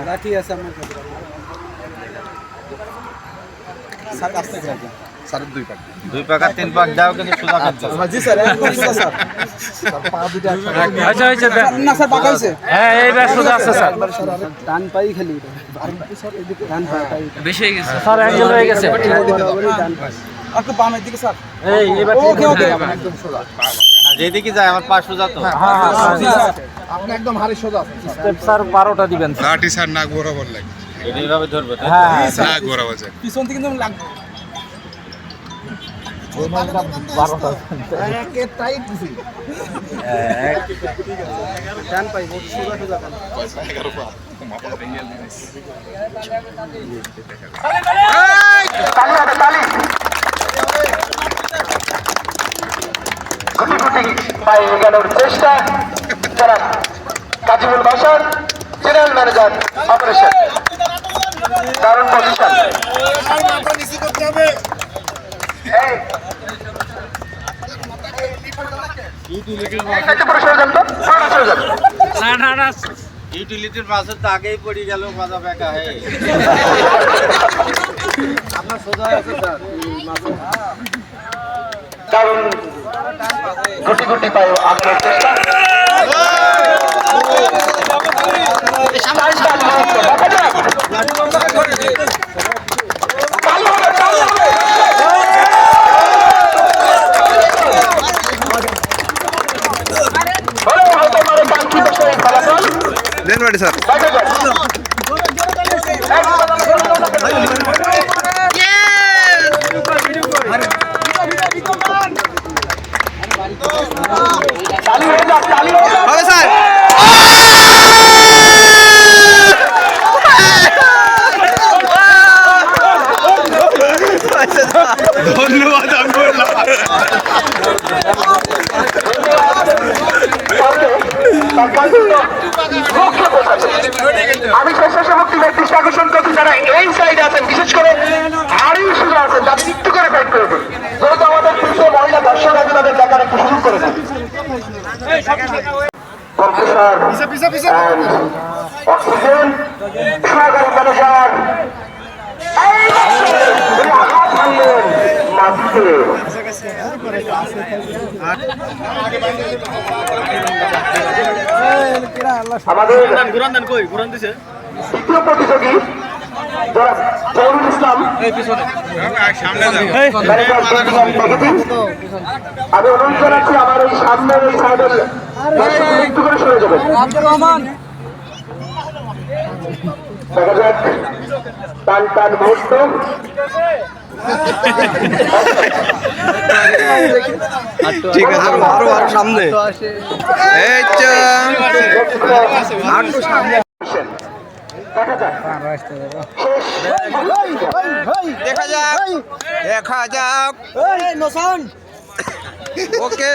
লাঠি আছে আমার কাছে। স্যার আসতে যাবে। স্যারের দুই পাক আর তিন পাক দাও কিন্তু সুজা খাচ্ছে। জি স্যার একদম সুজা স্যার। স্যার পা দুটো আচ্ছা হইছে না স্যার পাকা হইছে। হ্যাঁ এইবার সুজা আছে স্যার। ডান পাই খালি আর স্যার এদিকে ডান পাই বেশি হয়ে গেছে স্যার অ্যাঙ্গেল হয়ে গেছে ডান পাই একটু বামের দিকে স্যার এই এবার ওকে ওকে একদম সোজা যেদিকে যায় আমার পা সোজা তো হ্যাঁ হ্যাঁ আপনি একদম হাড়ি সোজা স্টেপ স্যার 12টা দিবেন লাঠি স্যার নাক বরাবর লাগে এইভাবে ধরবে হ্যাঁ নাক বরাবর যায় পিছন থেকে কিন্তু লাগবে 12টা একে টাইট দিছি এক ডান পাই সোজা সোজা কান 11 পা মাপা ভেঙে দিস তালি হবে তালি গুটি গুটি পাই এগানোর চেষ্টা যারা কাজীবুল বাসার জেনারেল ম্যানেজার অপারেশন দারুণ পজিশন ইউটিলিটির মাঝে তো আগেই পড়ে গেল মাজা বেকা হে আপনার সোজা আছে স্যার কারণ গুটি গুটি পায় আপনার চেষ্টা দেন বাড়ি স্যার হবে স্যার ধন্যবাদ আমি স্বেচ্ছাসেবক টিমের দৃষ্টি আকর্ষণ করছি যারা এই সাইডে আছেন বিশেষ করে আরো সুযোগ আছেন যারা একটু করে ফাইট করে দিন যেহেতু আমাদের পিছিয়ে মহিলা দর্শক আছে তাদের দেখার একটু সুযোগ করে দেন অক্সিজেন সহকারী ম্যানেজার আমাদের তৃতীয় প্রতিযোগী জহুরুল ইসলাম আমি অনুরোধ জানাচ্ছি আমার এই সামনের এই সাইডের একটু করে সরে যাবেন দেখা যাক টান টান মুহূর্ত ঠিক আছে আরো সামনে দেখা যাক দেখা যাক ওকে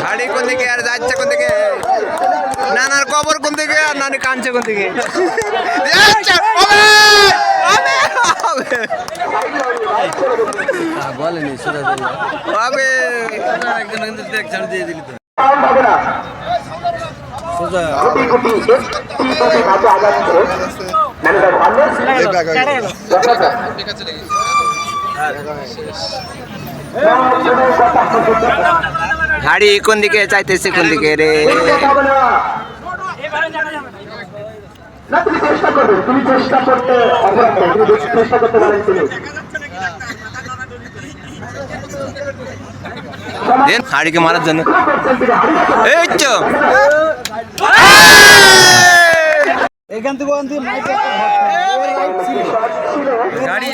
গাড়ি কোন দিকে আর যাচ্ছে কোন দিকে নানার কবর কোন দিকে আর নানি কানছে কোন দিকে বলেনি একজন একজন দিয়ে দিলি তো গাড়ি কোন দিকে চাইতেছে কোন দিকে রে না তুমি চেষ্টা করবে তুমি চেষ্টা করতে চেষ্টা করতে পারেন তুমি হাড়িকে মারার জন্য এই তো এখান থেকে গাড়ি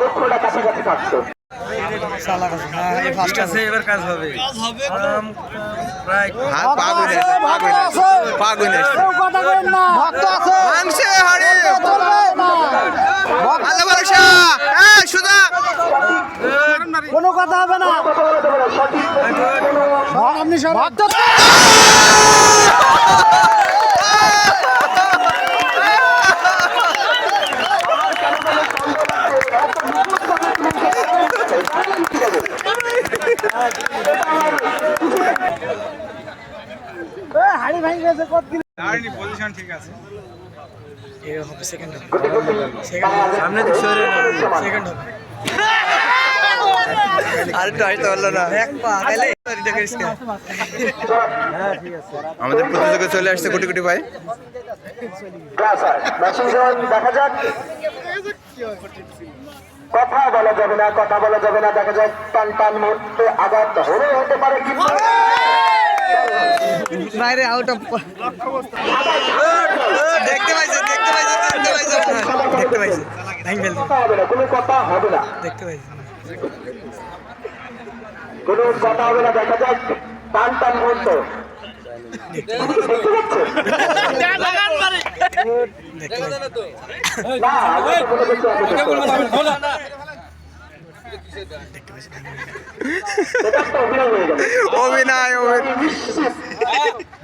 লক্ষ্যটা কাছাকাছি থাকতো এবার কাজ হবে কোনো কথা হবে না আপনি ঠিক আছে এই হবে সেকেন্ড হবে সামনে দিক সরে সেকেন্ড হবে আর তো আইতে হলো না এক পা তাইলে দেখিস কে আমাদের প্রতিযোগিতা চলে আসছে কোটি কোটি ভাই দেখা যাক কথা বলা যাবে না দেখা যাক টান টান মুহূর্তে আঘাত হলে হতে পারে কিন্তু বাইরে আউট অফ দেখতে পাইছে ভাঙবেল কথা হবে না কোনো কথা হবে না দেখতে পাইছে কোনো কথা হবে না দেখা যাক টান টান মুহূর্ত দেখতে না আগে তো কোনো কিছু হবে না। এটা তো অভিনয় হয়ে গেল অভিনয়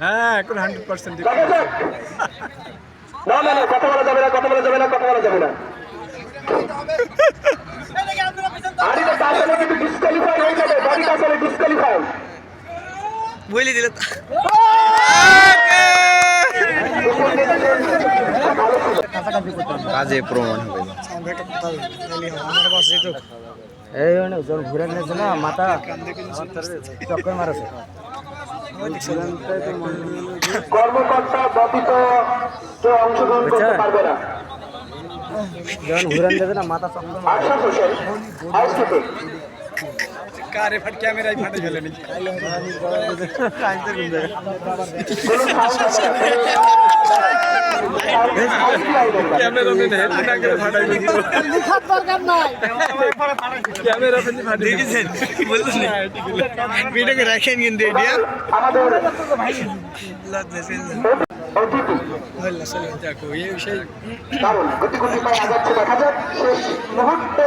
হ্যাঁ এখন 100% দেখা যাক। না কথা বলা যাবে না আরে তো তাহলে কিন্তু ডিসকোয়ালিফাই হয়ে যাবে বডি আসলে ডিসকোয়ালিফাই বলি দিল কাজে প্রমাণ হবে আমার বাস যেত এই অনেক জন ঘুরে নিয়েছে না মাথা চক্কর মারেছে কর্মকর্তা ব্যতীত কেউ অংশগ্রহণ করতে পারবে না যখন ঘুরে নিয়েছে না মাথা চক্কর আশ্বাস হোসেন আইসিতে কারে ফাট ক্যামেরায় ফাটে গেল নাকি ক্যামেরাম্যান হেড না করে ফাটাই দিল ক্যামেরা ফেলে ফাটে দেখেছেন বলছেন ভিডিওকে রাখেন কিন্তু এডিয়া আমাদের লাগতেছেন অতিথি আল্লাহ সাল্লাল্লাহু দেখো এই বিষয় দারুণ গতি পায়ে আগাচ্ছে দেখা যাক শেষ মুহূর্তে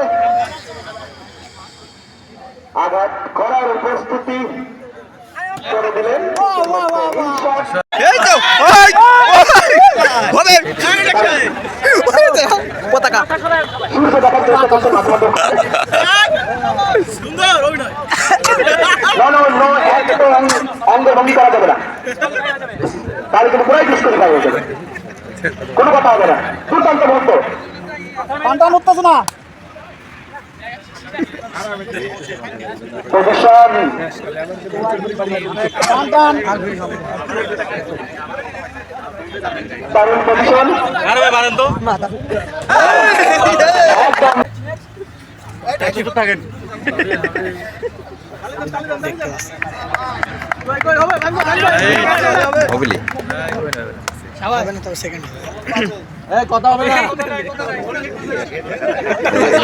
আঘাত করার প্রস্তুতি করে দিলেন এই তো হবে পতাকা সূর্য দেখার চেষ্টা করছেন মাঝমাঠে সুন্দর অভিনয় নো একটু অঙ্গভঙ্গি করা যাবে না তাহলে কিন্তু পুরাই ডিসকোয়ালিফাই হয়ে যাবে কোনো কথা হবে না দুর্দান্ত মুহূর্ত পান্তান উঠতেছে না পজিশন পান্তান দারুণ পজিশন হবলি হবে না তো সেকেন্ড এই কথা হবে না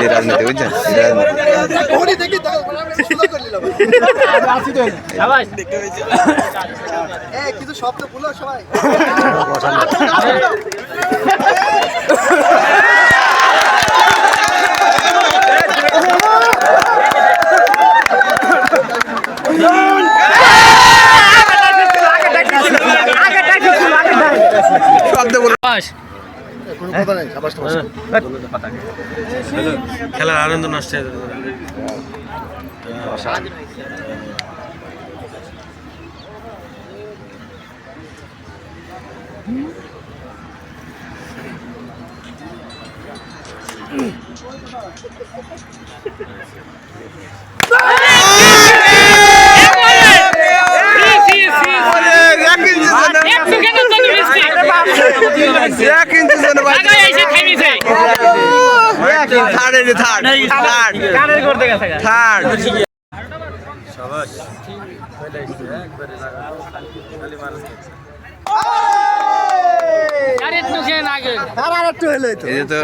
এই রাজনীতি বুঝছেন দেখতে পাইছি কিন্তু শব্দ বলো সবাই খেলার আনন্দ নষ্ট হয়ে যাবে এই যে তো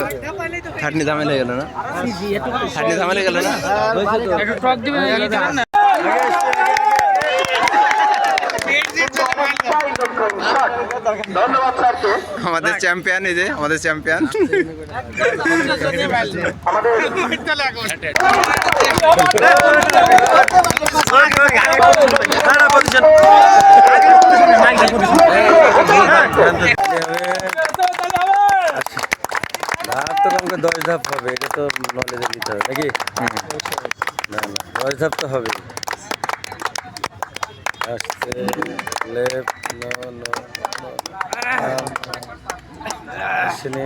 খাটনি ঝামেলা গেল না খাটনি ঝামেলা গেল না ধন্যবাদ স্যারকে আমাদের চ্যাম্পিয়ন এই যে আমাদের চ্যাম্পিয়ন ধাপ তো কমকে 10 ধাপ হবে এটা তো নলেজে দিতে হবে নাকি না 10 ধাপ তো হবে আসছে লেফট নো নো আসেনি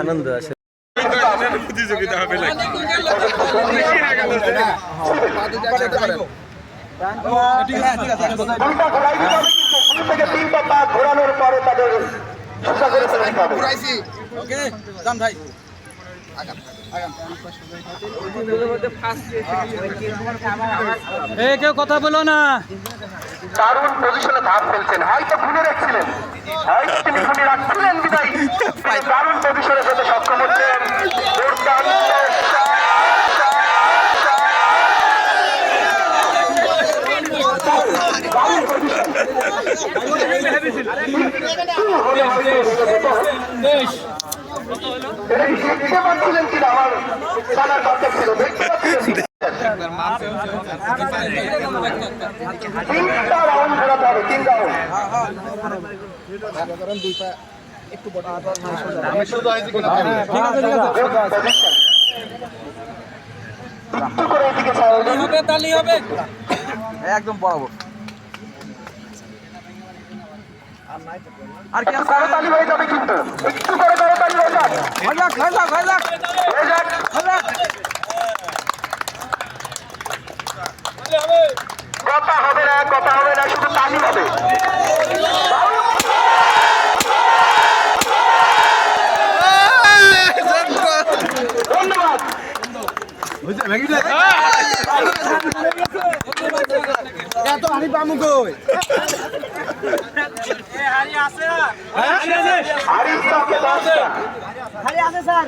আনন্দ আছে তিনটা পা ঘোরানোর পরে তাদের সোজা করে ফেলতে হবে। কেউ কথা বলো না দারুণ পজিশনে ধাপ ফেলছেন, হয়তো ভুলে রাখছিলেন, হয়তো তিনি ভুলে রাখছিলেন বিদায় তিনি দারুণ পজিশনে যেতে সক্ষম হচ্ছেন। দেখতে পাচ্ছিলেন কিনা আমার জানার দরকার ছিল, দেখতে পাচ্ছিলেন তিনটা রাউন্ড ঘোরাতে হবে, তিন রাউন্ড। একটু করে এদিকে ছাড়ুন। একদম বরাবর আর কি করতালি হয়ে যাবে, কিন্তু একটু করে করতালি হয়ে যাক, হয়ে যাক। কথা হবে না, শুধু তালি হবে। ধন্যবাদ। হারিস আছে স্যার।